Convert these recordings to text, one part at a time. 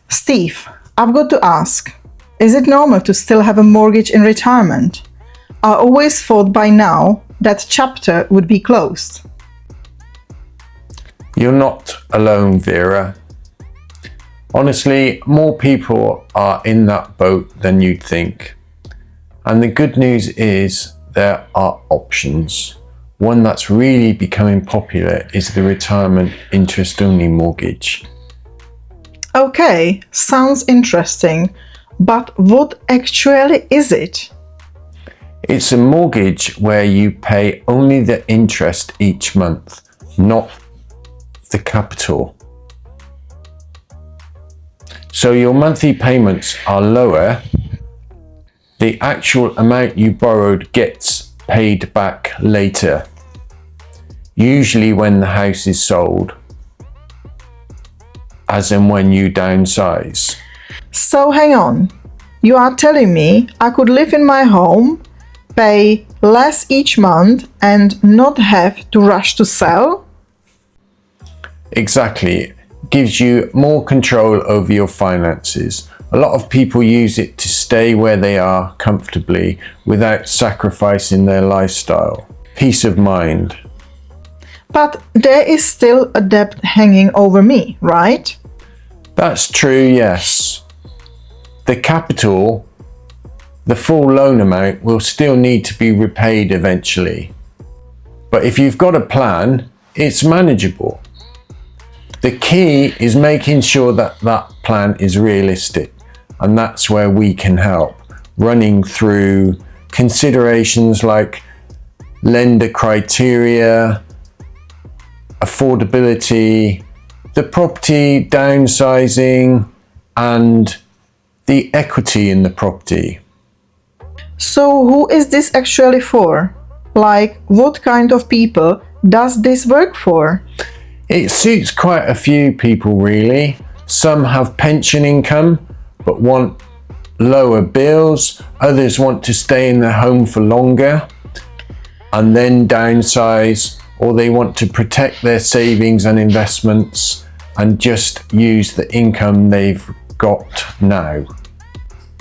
Steve, I've got to ask, is it normal to still have a mortgage in retirement? I always thought by now that chapter would be closed. You're not alone, Vera. Honestly, more people are in that boat than you'd think. And the good news is there are options. One that's really becoming popular is the retirement interest-only mortgage. Okay, sounds interesting, but what actually is it? It's a mortgage where you pay only the interest each month, not the capital. So your monthly payments are lower. The actual amount you borrowed gets paid back later, usually when the house is sold, as in when you downsize. So hang on, you are telling me I could live in my home, pay less each month and not have to rush to sell? Exactly. Gives you more control over your finances. A lot of people use it to stay where they are comfortably without sacrificing their lifestyle. Peace of mind. But there is still a debt hanging over me, right? That's true, yes. The capital, the full loan amount, will still need to be repaid eventually. But if you've got a plan, it's manageable. The key is making sure that that plan is realistic, and that's where we can help, running through considerations like lender criteria, affordability, the property downsizing, and the equity in the property. So who is this actually for? Like, what kind of people does this work for? It suits quite a few people really. Some have pension income but want lower bills. Others want to stay in their home for longer and then downsize, or they want to protect their savings and investments and just use the income they've got now.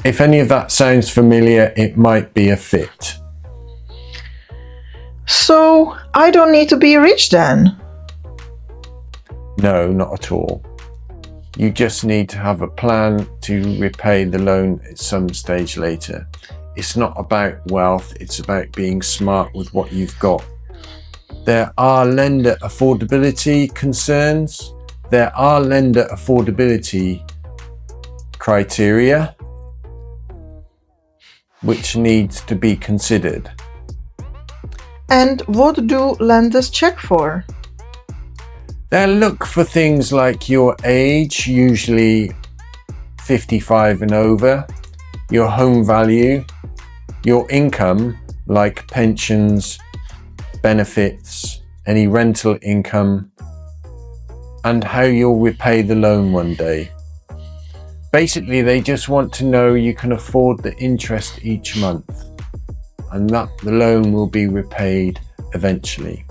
If any of that sounds familiar, it might be a fit. So I don't need to be rich then? No, not at all. You just need to have a plan to repay the loan at some stage later. It's not about wealth, it's about being smart with what you've got. There are lender affordability concerns. There are lender affordability criteria which needs to be considered. And what do lenders check for? They look for things like your age, usually 55 and over, your home value, your income, like pensions, benefits, any rental income, and how you'll repay the loan one day. Basically, they just want to know you can afford the interest each month and that the loan will be repaid eventually.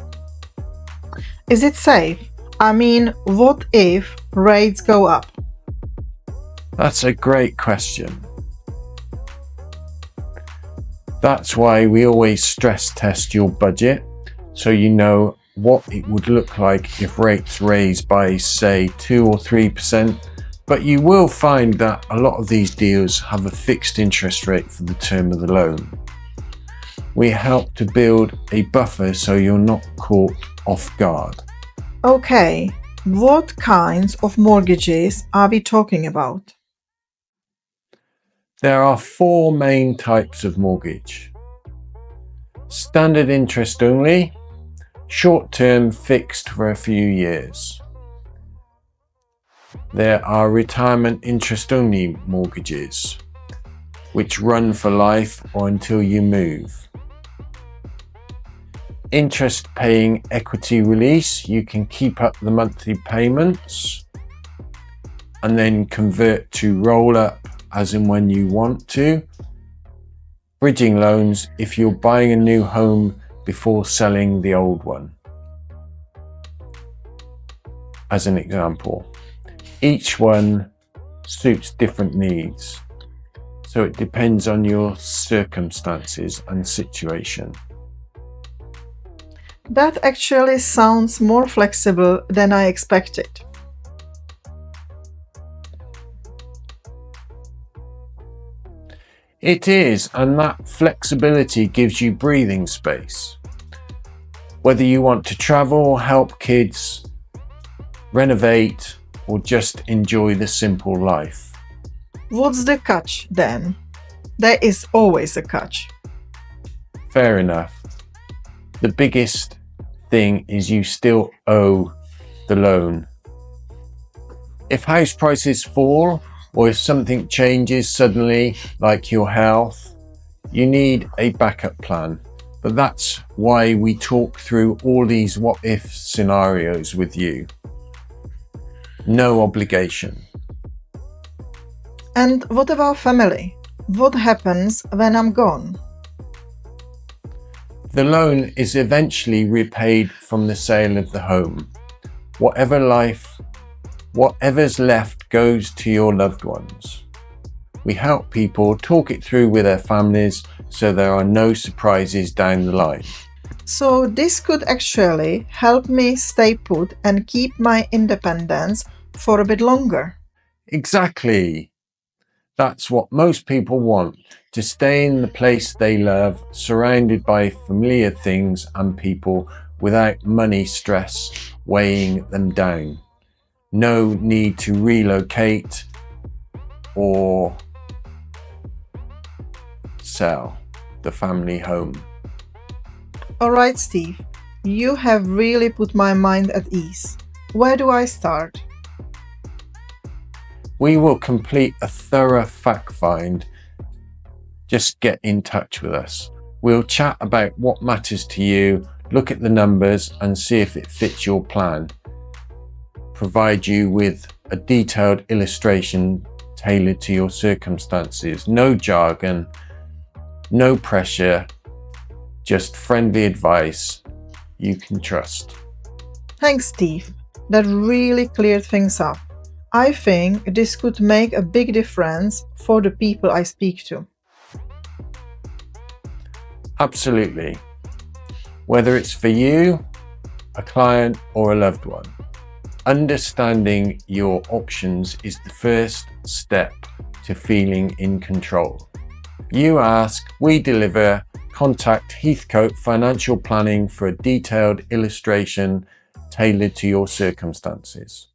Is it safe? I mean, what if rates go up? That's a great question. That's why we always stress test your budget so you know what it would look like if rates raised by, say, 2 or 3%. But you will find that a lot of these deals have a fixed interest rate for the term of the loan. We help to build a buffer so you're not caught off guard. Okay, what kinds of mortgages are we talking about? There are 4 main types of mortgage. Standard interest only, short-term fixed for a few years. There are retirement interest-only mortgages, which run for life or until you move. Interest-paying equity release, you can keep up the monthly payments and then convert to roll-up as and when you want to. Bridging loans, if you're buying a new home before selling the old one. as an example. Each one suits different needs, so it depends on your circumstances and situation. That actually sounds more flexible than I expected. It is, and that flexibility gives you breathing space. Whether you want to travel, help kids, renovate, or just enjoy the simple life. What's the catch then? There is always a catch. Fair enough. The biggest thing is you still owe the loan. If house prices fall, or if something changes suddenly, like your health, you need a backup plan. But that's why we talk through all these what-if scenarios with you. No obligation. And what about family? What happens when I'm gone? The loan is eventually repaid from the sale of the home. Whatever's left goes to your loved ones. We help people talk it through with their families so there are no surprises down the line. So this could actually help me stay put and keep my independence for a bit longer. Exactly. That's what most people want, to stay in the place they love, surrounded by familiar things and people without money stress weighing them down. No need to relocate or sell the family home. All right, Steve, you have really put my mind at ease. Where do I start? We will complete a thorough fact find. Just get in touch with us. We'll chat about what matters to you, look at the numbers and see if it fits your plan. Provide you with a detailed illustration tailored to your circumstances. No jargon, no pressure, just friendly advice you can trust. Thanks, Steve. That really cleared things up. I think this could make a big difference for the people I speak to. Absolutely. Whether it's for you, a client, or a loved one, understanding your options is the first step to feeling in control. You ask, we deliver. Contact Heathcote Financial Planning for a detailed illustration tailored to your circumstances.